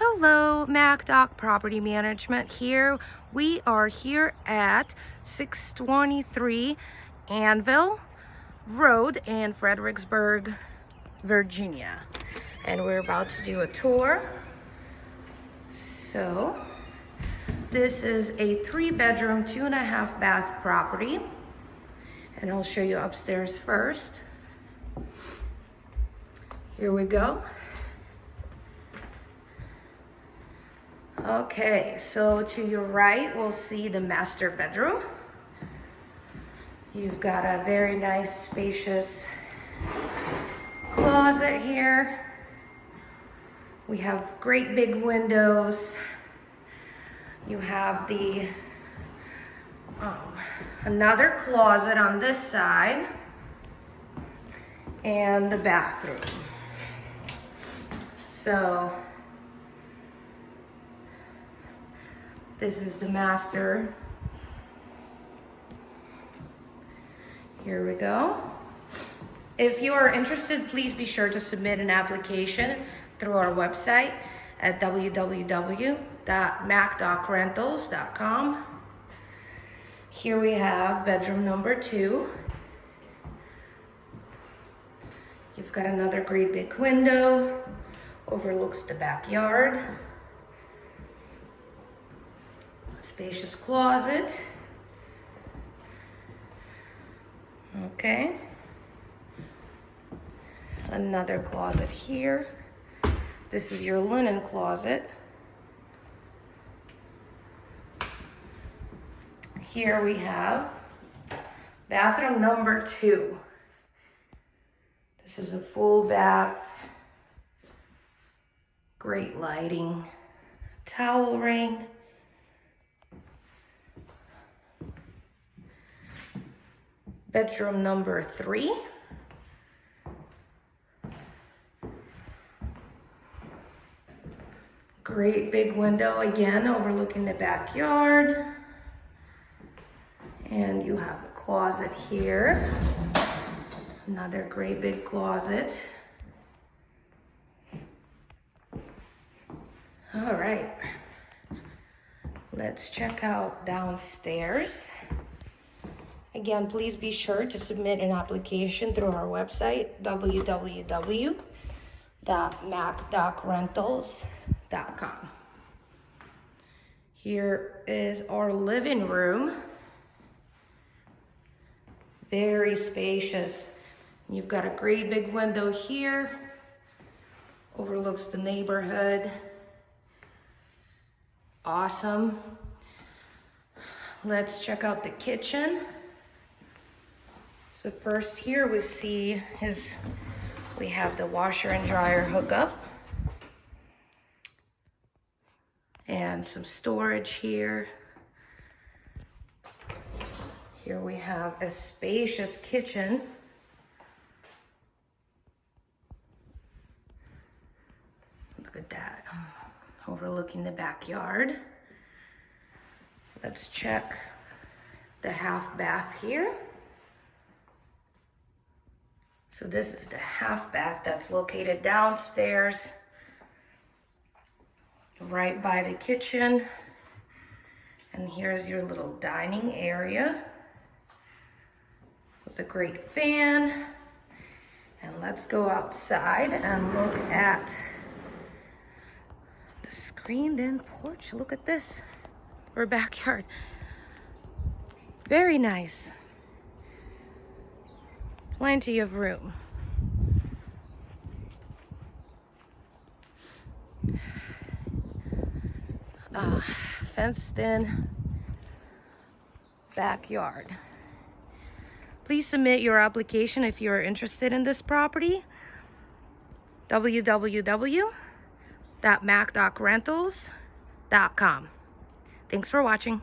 Hello, MacDoc Property Management here. We are here at 623 Anvil Road in Fredericksburg, Virginia. And we're about to do a tour. So, this is a 3-bedroom, 2.5 bath property. And I'll show you upstairs first. Here we go. Okay, so to your right, we'll see the master bedroom. You've got a very nice, spacious closet here. We have great big windows. You have the another closet on this side and the bathroom. So this is the master. Here we go. If you are interested, please be sure to submit an application through our website at www.macdocrentals.com. Here we have bedroom number 2. You've got another great big window, overlooks the backyard. Spacious closet. Okay. Another closet here. This is your linen closet. Here we have bathroom number 2. This is a full bath. Great lighting. Towel ring. Bedroom number 3. Great big window again overlooking the backyard. And you have the closet here. Another great big closet. All right. Let's check out downstairs. Again, please be sure to submit an application through our website, www.macdocrentals.com. Here is our living room. Very spacious. You've got a great big window here. Overlooks the neighborhood. Awesome. Let's check out the kitchen. So first here we have the washer and dryer hookup. And some storage here. Here we have a spacious kitchen. Look at that, overlooking the backyard. Let's check the half bath here. So this is the half bath that's located downstairs, right by the kitchen. And here's your little dining area with a great fan. And let's go outside and look at the screened-in porch. Look at this, or backyard. Very nice. Plenty of room. Fenced in backyard. Please submit your application if you are interested in this property. www.macdocrentals.com. Thanks for watching.